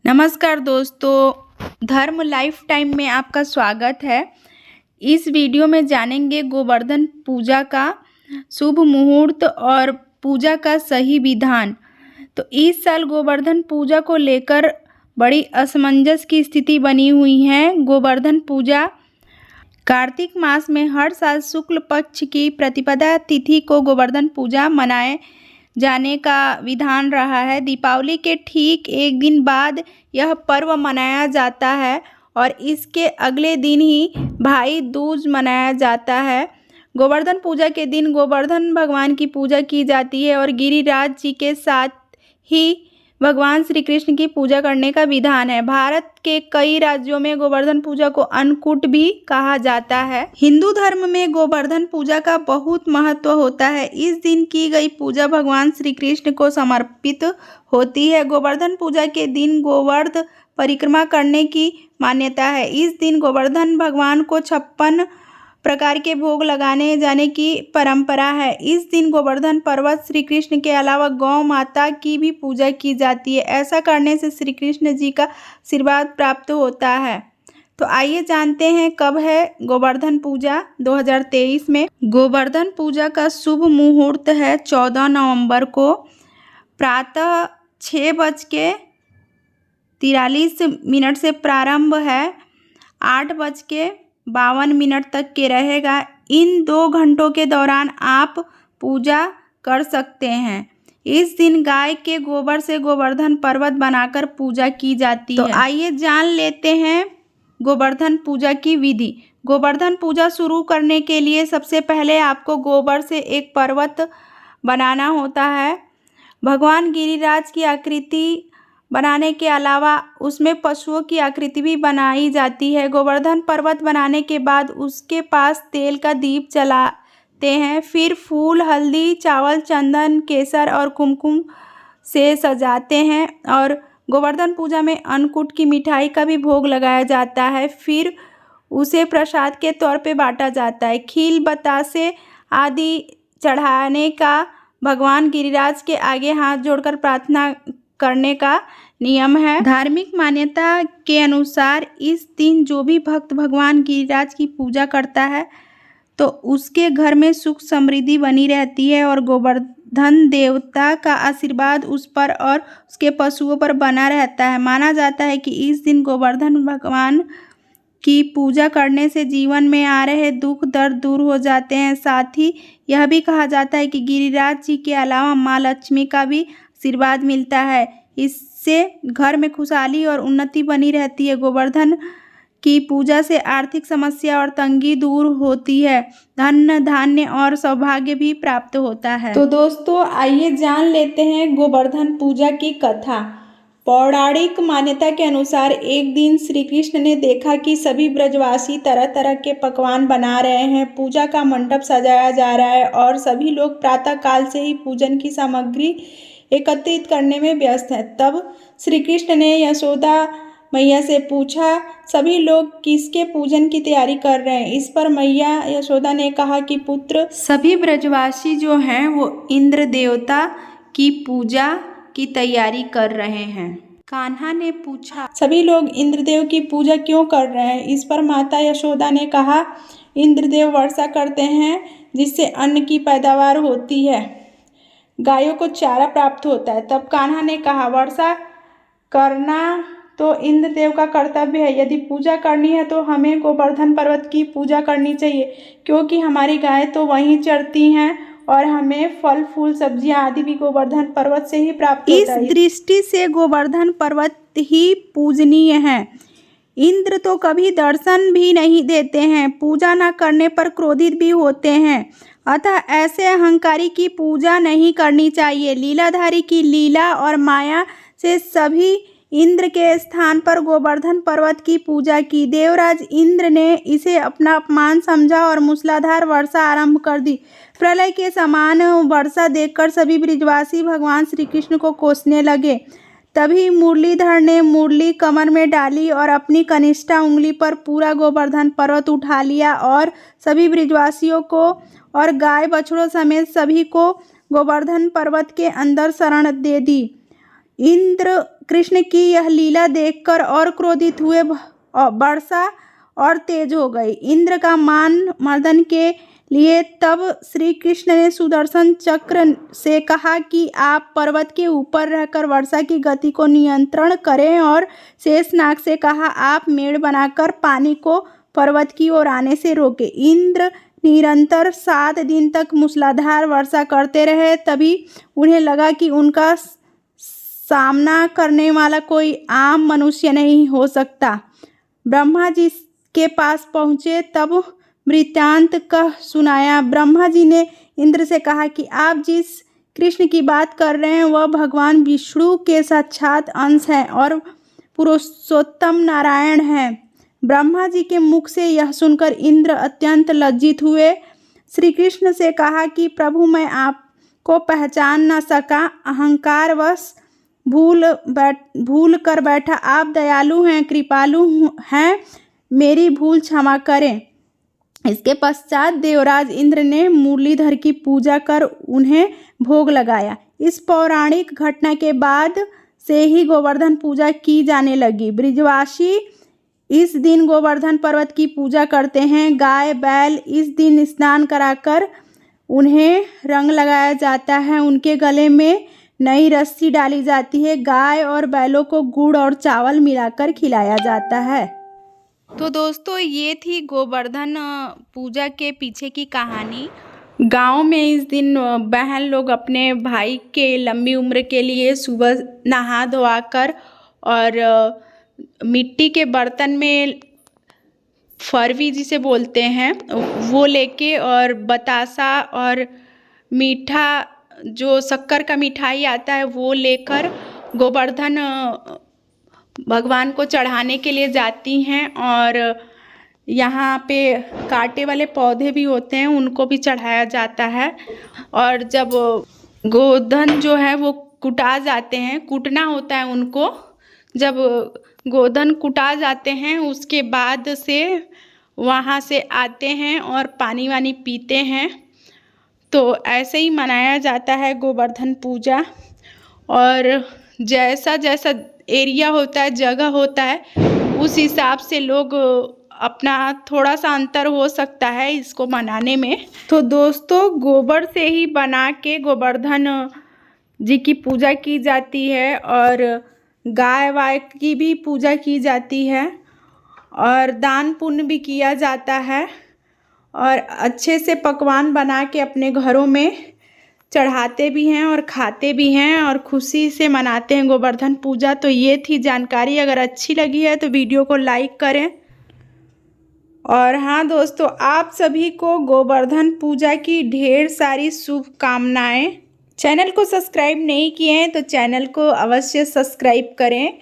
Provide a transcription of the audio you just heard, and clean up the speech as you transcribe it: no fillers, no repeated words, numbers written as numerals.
नमस्कार दोस्तों, धर्म लाइफ टाइम में आपका स्वागत है। इस वीडियो में जानेंगे गोवर्धन पूजा का शुभ मुहूर्त और पूजा का सही विधान। तो इस साल गोवर्धन पूजा को लेकर बड़ी असमंजस की स्थिति बनी हुई है। गोवर्धन पूजा कार्तिक मास में हर साल शुक्ल पक्ष की प्रतिपदा तिथि को गोवर्धन पूजा मनाए जाने का विधान रहा है। दीपावली के ठीक एक दिन बाद यह पर्व मनाया जाता है और इसके अगले दिन ही भाई दूज मनाया जाता है। गोवर्धन पूजा के दिन गोवर्धन भगवान की पूजा की जाती है और गिरिराज जी के साथ ही भगवान श्री कृष्ण की पूजा करने का विधान है। भारत के कई राज्यों में गोवर्धन पूजा को अन्नकूट भी कहा जाता है। हिंदू धर्म में गोवर्धन पूजा का बहुत महत्व होता है। इस दिन की गई पूजा भगवान श्री कृष्ण को समर्पित होती है। गोवर्धन पूजा के दिन गोवर्ध परिक्रमा करने की मान्यता है। इस दिन गोवर्धन भगवान को 56 प्रकार के भोग लगाने जाने की परंपरा है। इस दिन गोवर्धन पर्वत श्री कृष्ण के अलावा गौ माता की भी पूजा की जाती है। ऐसा करने से श्री कृष्ण जी का आशीर्वाद प्राप्त होता है। तो आइए जानते हैं कब है गोवर्धन पूजा 2023 में। गोवर्धन पूजा का शुभ मुहूर्त है 14 नवंबर को प्रातः 6:43 से प्रारंभ है, 8:52 तक के रहेगा। इन 2 घंटों के दौरान आप पूजा कर सकते हैं। इस दिन गाय के गोबर से गोवर्धन पर्वत बनाकर पूजा की जाती है। तो आइए जान लेते हैं गोवर्धन पूजा की विधि। गोवर्धन पूजा शुरू करने के लिए सबसे पहले आपको गोबर से एक पर्वत बनाना होता है। भगवान गिरिराज की आकृति बनाने के अलावा उसमें पशुओं की आकृति भी बनाई जाती है। गोवर्धन पर्वत बनाने के बाद उसके पास तेल का दीप जलाते हैं। फिर फूल, हल्दी, चावल, चंदन, केसर और कुमकुम से सजाते हैं और गोवर्धन पूजा में अन्नकूट की मिठाई का भी भोग लगाया जाता है। फिर उसे प्रसाद के तौर पे बांटा जाता है। खील, बतासे आदि चढ़ाने का भगवान गिरिराज के आगे हाथ जोड़कर प्रार्थना करने का नियम है। धार्मिक मान्यता के अनुसार इस दिन जो भी भक्त भगवान गिरिराज की पूजा करता है तो उसके घर में सुख समृद्धि बनी रहती है और गोवर्धन देवता का आशीर्वाद उस पर और उसके पशुओं पर बना रहता है। माना जाता है कि इस दिन गोवर्धन भगवान की पूजा करने से जीवन में आ रहे दुख दर्द दूर हो जाते हैं। साथ ही यह भी कहा जाता है कि गिरिराज जी के अलावा माँ लक्ष्मी का भी आशीर्वाद मिलता है। इससे घर में खुशहाली और उन्नति बनी रहती है। गोवर्धन की पूजा से आर्थिक समस्या और तंगी दूर होती है। धन धान्य और सौभाग्य भी प्राप्त होता है। तो दोस्तों आइए जान लेते हैं गोवर्धन पूजा की कथा। पौराणिक मान्यता के अनुसार एक दिन श्री कृष्ण ने देखा कि सभी ब्रजवासी तरह तरह के पकवान बना रहे हैं। पूजा का मंडप सजाया जा रहा है और सभी लोग प्रातः काल से ही पूजन की सामग्री एकत्रित करने में व्यस्त हैं। तब श्री कृष्ण ने यशोदा मैया से पूछा, सभी लोग किसके पूजन की तैयारी कर रहे हैं? इस पर मैया यशोदा ने कहा कि पुत्र, सभी ब्रजवासी जो हैं वो इंद्र देवता की पूजा की तैयारी कर रहे हैं। कान्हा ने पूछा, सभी लोग इंद्रदेव की पूजा क्यों कर रहे हैं? इस पर माता यशोदा ने कहा, इंद्रदेव वर्षा करते हैं जिससे अन्न की पैदावार होती है, गायों को चारा प्राप्त होता है। तब कान्हा ने कहा, वर्षा करना तो इंद्रदेव का कर्तव्य है। यदि पूजा करनी है तो हमें गोवर्धन पर्वत की पूजा करनी चाहिए, क्योंकि हमारी गायें तो वहीं चरती हैं और हमें फल फूल सब्जियां आदि भी गोवर्धन पर्वत से ही प्राप्त होता है। इस दृष्टि से गोवर्धन पर्वत ही पूजनीय है। इंद्र तो कभी दर्शन भी नहीं देते हैं, पूजा न करने पर क्रोधित भी होते हैं। अतः ऐसे अहंकारी की पूजा नहीं करनी चाहिए। लीलाधारी की लीला और माया से सभी इंद्र के स्थान पर गोवर्धन पर्वत की पूजा की। देवराज इंद्र ने इसे अपना अपमान समझा और मूसलाधार वर्षा आरंभ कर दी। प्रलय के समान वर्षा देखकर सभी ब्रजवासी भगवान श्री कृष्ण को कोसने लगे। तभी मुरलीधर ने मुरली कमर में डाली और अपनी कनिष्ठा उंगली पर पूरा गोवर्धन पर्वत उठा लिया और सभी ब्रजवासियों को और गाय बछड़ों समेत सभी को गोवर्धन पर्वत के अंदर शरण दे दी। इंद्र कृष्ण की यह लीला देखकर और क्रोधित हुए। वर्षा और तेज हो गई। इंद्र का मान मर्दन के लिए तब श्री कृष्ण ने सुदर्शन चक्र से कहा कि आप पर्वत के ऊपर रहकर वर्षा की गति को नियंत्रण करें, और शेषनाग से कहा आप मेड़ बनाकर पानी को पर्वत की ओर आने से रोकें। इंद्र निरंतर 7 दिन तक मूसलाधार वर्षा करते रहे। तभी उन्हें लगा कि उनका सामना करने वाला कोई आम मनुष्य नहीं हो सकता। ब्रह्मा जी के पास पहुँचे, तब वृत्तांत कह सुनाया। ब्रह्मा जी ने इंद्र से कहा कि आप जिस कृष्ण की बात कर रहे हैं वह भगवान विष्णु के साक्षात अंश हैं और पुरुषोत्तम नारायण हैं। ब्रह्मा जी के मुख से यह सुनकर इंद्र अत्यंत लज्जित हुए। श्री कृष्ण से कहा कि प्रभु, मैं आपको पहचान न सका, अहंकारवश भूल कर बैठा। आप दयालु हैं, कृपालु हैं, मेरी भूल क्षमा करें। इसके पश्चात देवराज इंद्र ने मुरलीधर की पूजा कर उन्हें भोग लगाया। इस पौराणिक घटना के बाद से ही गोवर्धन पूजा की जाने लगी। ब्रिजवासी इस दिन गोवर्धन पर्वत की पूजा करते हैं। गाय बैल इस दिन स्नान कराकर उन्हें रंग लगाया जाता है। उनके गले में नई रस्सी डाली जाती है। गाय और बैलों को गुड़ और चावल मिलाकर खिलाया जाता है। तो दोस्तों, ये थी गोवर्धन पूजा के पीछे की कहानी। गांव में इस दिन बहन लोग अपने भाई के लंबी उम्र के लिए सुबह नहा धोआकर और मिट्टी के बर्तन में फरवी जिसे बोलते हैं वो लेके और बतासा और मीठा जो शक्कर का मिठाई आता है वो लेकर गोवर्धन भगवान को चढ़ाने के लिए जाती हैं। और यहाँ पे कांटे वाले पौधे भी होते हैं, उनको भी चढ़ाया जाता है। और जब गोवर्धन जो है वो कुटा जाते हैं, कूटना होता है उनको। जब गोवर्धन कुटा जाते हैं उसके बाद से वहाँ से आते हैं और पानी वानी पीते हैं। तो ऐसे ही मनाया जाता है गोवर्धन पूजा। और जैसा जैसा एरिया होता है, जगह होता है, उस हिसाब से लोग अपना थोड़ा सा अंतर हो सकता है इसको मनाने में। तो दोस्तों, गोबर से ही बना के गोवर्धन जी की पूजा की जाती है और गाय वाय की भी पूजा की जाती है और दान पुण्य भी किया जाता है। और अच्छे से पकवान बना के अपने घरों में चढ़ाते भी हैं और खाते भी हैं और खुशी से मनाते हैं गोवर्धन पूजा। तो ये थी जानकारी। अगर अच्छी लगी है तो वीडियो को लाइक करें। और हाँ दोस्तों, आप सभी को गोवर्धन पूजा की ढेर सारी शुभकामनाएं। चैनल को सब्सक्राइब नहीं किए हैं तो चैनल को अवश्य सब्सक्राइब करें।